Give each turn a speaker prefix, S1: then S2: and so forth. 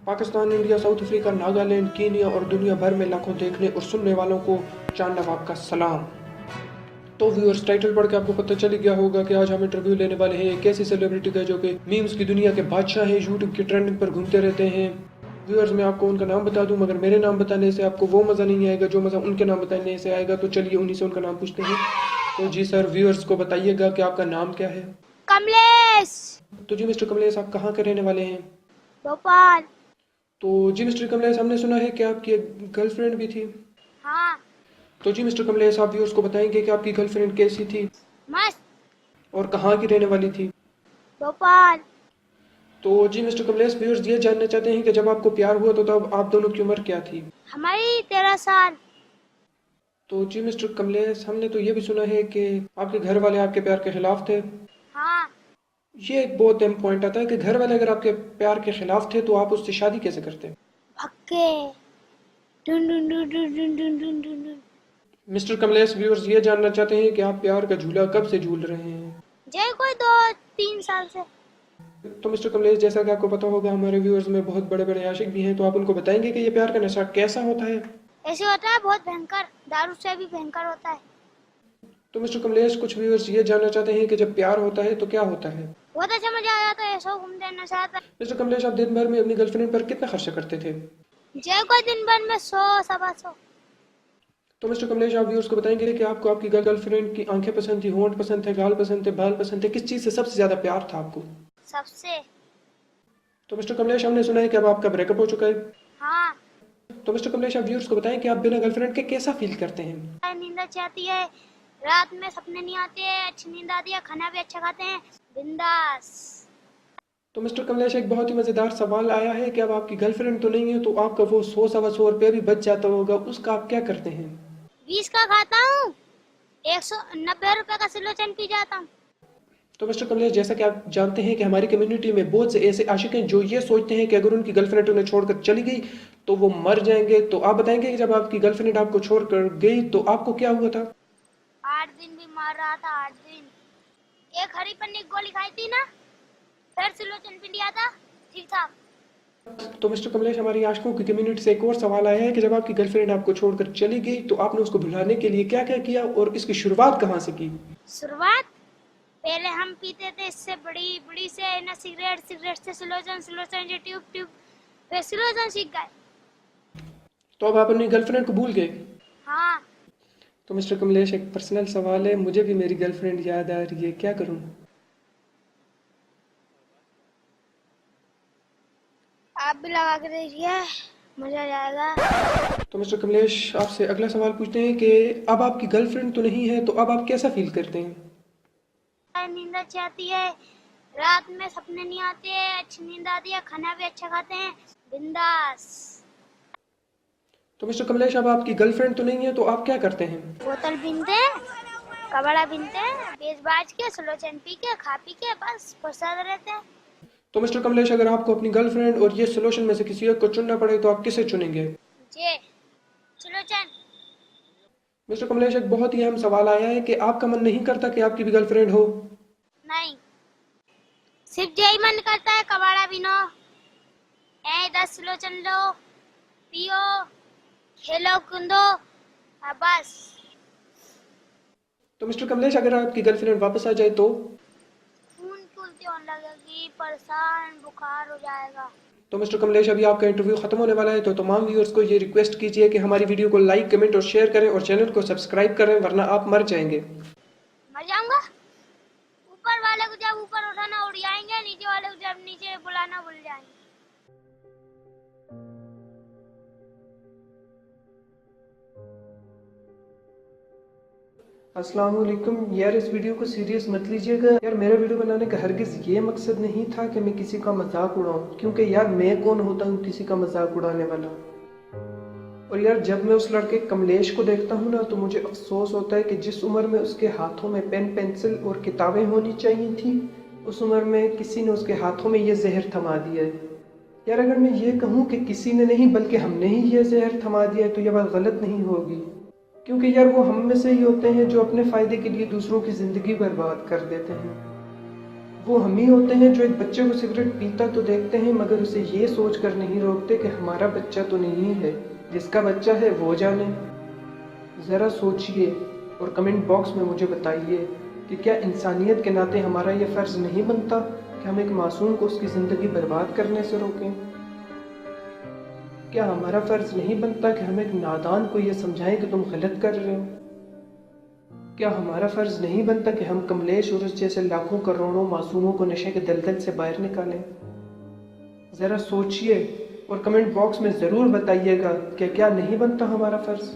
S1: Pakistan, India, south Africa, Nagaland, Kenya और दुनिया भर में लाखों देखने और सुनने वालों को चांद नवाब का सलाम। तो व्यूअर्स, टाइटल पढ़ के आपको पता चल गया होगा कि आज हम इंटरव्यू लेने वाले हैं एक ऐसी सेलिब्रिटी का जो कि मीम्स की दुनिया के बादशाह हैं, यूट्यूब की ट्रेंडिंग पर घूमते रहते हैं। व्यूअर्स, मैं आपको उनका नाम बता दूं, मगर मेरे नाम बताने से आपको वो मज़ा नहीं आएगा जो मज़ा उनके नाम बताने से आएगा। तो चलिए उन्हीं से उनका नाम पूछते हैं। तो जी सर, व्यूअर्स को बताइएगा कि आपका नाम क्या है।
S2: कमलेश।
S1: तो जी मिस्टर कमलेश, आप कहाँ के रहने वाले हैं।
S2: भोपाल।
S1: तो जी मिस्टर कमलेश, हमने सुना है कि आपकी एक गर्लफ्रेंड भी थी।
S2: हाँ।
S1: तो जी मिस्टर कमलेश, आप व्यूअर्स को बताएंगे कि आपकी गर्लफ्रेंड कैसी थी
S2: मस्त।
S1: और कहाँ की रहने वाली थी।
S2: भोपाल।
S1: तो जी मिस्टर कमलेश, व्यूअर्स ये जानना चाहते हैं कि जब आपको प्यार हुआ तो तब आप दोनों की उम्र क्या थी।
S2: हमारी 13 साल।
S1: तो जी मिस्टर कमलेश, हमने तो ये भी सुना है कि आपके घर वाले आपके प्यार के खिलाफ थे।
S2: हाँ।
S1: ये एक बहुत अहम पॉइंट आता है कि घर वाले अगर आपके प्यार के खिलाफ थे तो आप उससे शादी कैसे करते।
S2: भक्के। डुन डुन डुन डुन डुन डुन डुन डुन डुन।
S1: मिस्टर कमलेश, व्यूअर्स ये जानना चाहते हैं कि आप प्यार का झूला कब से झूल रहे हैं।
S2: जय कोई 2-3 साल से।
S1: तो मिस्टर कमलेश, जैसा कि आपको पता होगा हमारे व्यूअर्स में बहुत बड़े बड़े आशिक भी हैं, तो आप उनको बताएंगे कि ये प्यार का नशा कैसा होता है।
S2: ऐसे होता है, बहुत भयंकर, दारू से भी भयंकर होता है।
S1: तो मिस्टर कमलेश, कुछ व्यूअर्स ये जानना चाहते हैं कि जब प्यार होता है तो क्या होता है।
S2: बहुत अच्छा मजा आ जाता है, ऐसा घूमते हैं, नशा आता
S1: मिस्टर कमलेश, आप दिन भर में अपनी गर्लफ्रेंड पर कितना खर्चा करते थे।
S2: है। जय कोई दिन भर में 100-125।
S1: तो मिस्टर कमलेश, आप व्यूअर्स को बताएंगे कि आपको आपकी गर्लफ्रेंड की आंखें पसंद थी, होंठ पसंद थे, गाल पसंद थे, बाल पसंद थे, किस चीज़ से सबसे ज़्यादा प्यार था आपको।
S2: सबसे।
S1: तो मिस्टर कमलेश, हमने सुना है कि अब आपका ब्रेकअप हो चुका है।
S2: हाँ।
S1: तो मिस्टर कमलेश, आप व्यूअर्स को बताएं कि आप बिना गर्लफ्रेंड के कैसा फील करते हैं।
S2: नींद अच्छी आती है, रात में सपने नहीं आते हैं, अच्छी नींद आती है, खाना भी अच्छा खाते हैं, बिंदास।
S1: तो मिस्टर कमलेश, एक बहुत ही मज़ेदार सवाल आया है कि अब आपकी गर्लफ्रेंड तो नहीं है तो आपका वो 100-125 रुपये भी बच जाता होगा, उसका आप क्या करते हैं।
S2: 20 का खाता हूँ, 190 रुपए का सिलोचन पी जाता हूँ।
S1: तो मिस्टर कमलेश, जैसा कि आप जानते हैं कि हमारी कम्युनिटी में बहुत से ऐसे आशिक हैं जो ये सोचते हैं कि अगर उनकी गर्लफ्रेंड उन्हें छोड़कर चली गई तो वो मर जाएंगे। तो आप बताएंगे कि जब आपकी गर्लफ्रेंड आपको छोड़कर गई तो आपको क्या हुआ था।
S2: 8 दिन भी मार रहा था, 8 दिन। एक हरी पन्नी की गोली खाई थी ना, फिर सिलोचन पी लिया था, ठीक था।
S1: तो मिस्टर कमलेश, हमारी आशिकों की कम्युनिटी से एक और सवाल आया है कि जब आपकी गर्लफ्रेंड आपको छोड़कर चली गई तो आपने उसको भुलाने के लिए क्या क्या किया और इसकी शुरुआत कहाँ से की।
S2: शुरुआत, पहले हम पीते थे इससे बड़ी बड़ी से ना, सिगरेट, सिगरेट से सिलोचन, सिलोचन से ट्यूब, ट्यूब फिर सिलोचन सीख गए।
S1: तो अब आप अपनी गर्लफ्रेंड को भूल गए।
S2: हाँ।
S1: तो मिस्टर कमलेश, एक पर्सनल सवाल है, मुझे भी मेरी गर्लफ्रेंड याद आ रही है, क्या करूं।
S2: आप भी लगा के देखिए, मजा आ जाएगा।
S1: तो मिस्टर कमलेश, आपसे अगला सवाल पूछते हैं कि अब आपकी गर्लफ्रेंड तो नहीं है तो अब आप कैसा फील करते हैं।
S2: नींद अच्छी आती है, रात में सपने नहीं आते हैं, अच्छी नींद आती है, खाना भी अच्छा खाते हैं, बिंदास।
S1: तो मिस्टर कमलेश, अब आपकी गर्लफ्रेंड तो नहीं है तो आप क्या करते हैं।
S2: बोतल पीनते हैं, कबाड़ा पीनते हैं, बेच बाज के, सुलोचन पी के, खा पी के, बस प्रसाद रहते हैं।
S1: तो मिस्टर कमलेश, अगर आपको अपनी गर्लफ्रेंड और ये सोल्यूशन में से किसी एक को चुनना पड़े तो आप किसे चुनेंगे।
S2: जे सुलोचन।
S1: मिस्टर कमलेश, एक बहुत ही अहम सवाल आया है कि आपका मन नहीं करता कि आपकी भी गर्लफ्रेंड हो।
S2: नहीं, सिर्फ यही मन करता है, कबाड़ा पीनो, 10 सुलोचन लो, पियो, खेलो कूदो, बस।
S1: तो मिस्टर कमलेश, अगर आपकी गर्लफ्रेंड वापस आ जाए तो।
S2: खून की उल्टी होने लगेगी, परेशान, बुखार हो जाएगा।
S1: तो मिस्टर कमलेश, अभी आपका इंटरव्यू खत्म होने वाला है तो तमाम व्यूअर्स को ये रिक्वेस्ट कीजिए कि हमारी वीडियो को लाइक, कमेंट और शेयर करें और चैनल को सब्सक्राइब करें, वरना आप मर जाएंगे।
S2: मर जाऊंगा। ऊपर वाले को जब ऊपर उठाना उड़ जाएंगे, नीचे वाले को जब नीचे बुलाना भूल जाएंगे।
S1: अस्सलाम वालेकुम। यार, इस वीडियो को सीरियस मत लीजिएगा यार, मेरा वीडियो बनाने का हरगिज़ ये मकसद नहीं था कि मैं किसी का मजाक उड़ाऊं, क्योंकि यार मैं कौन होता हूँ किसी का मजाक उड़ाने वाला। और यार, जब मैं उस लड़के कमलेश को देखता हूँ ना तो मुझे अफसोस होता है कि जिस उम्र में उसके हाथों में पेन पेंसिल और किताबें होनी चाहिए थी, उस उम्र में किसी ने उसके हाथों में ये जहर थमा दिया है। यार, अगर मैं ये कहूँ कि किसी ने नहीं बल्कि हमने ही ये जहर थमा दिया है तो यह बात गलत नहीं होगी, क्योंकि यार वो हम में से ही होते हैं जो अपने फ़ायदे के लिए दूसरों की ज़िंदगी बर्बाद कर देते हैं। वो हम ही होते हैं जो एक बच्चे को सिगरेट पीता तो देखते हैं मगर उसे ये सोच कर नहीं रोकते कि हमारा बच्चा तो नहीं है, जिसका बच्चा है वो जाने। ज़रा सोचिए और कमेंट बॉक्स में मुझे बताइए कि क्या इंसानियत के नाते हमारा ये फ़र्ज़ नहीं बनता कि हम एक मासूम को उसकी ज़िंदगी बर्बाद करने से रोकें। क्या हमारा फ़र्ज़ नहीं बनता कि हम एक नादान को ये समझाएं कि तुम गलत कर रहे हो। क्या हमारा फ़र्ज़ नहीं बनता कि हम कमलेश उर्स जैसे लाखों करोड़ों मासूमों को नशे के दलदल से बाहर निकालें। ज़रा सोचिए और कमेंट बॉक्स में ज़रूर बताइएगा कि क्या नहीं बनता हमारा फ़र्ज़।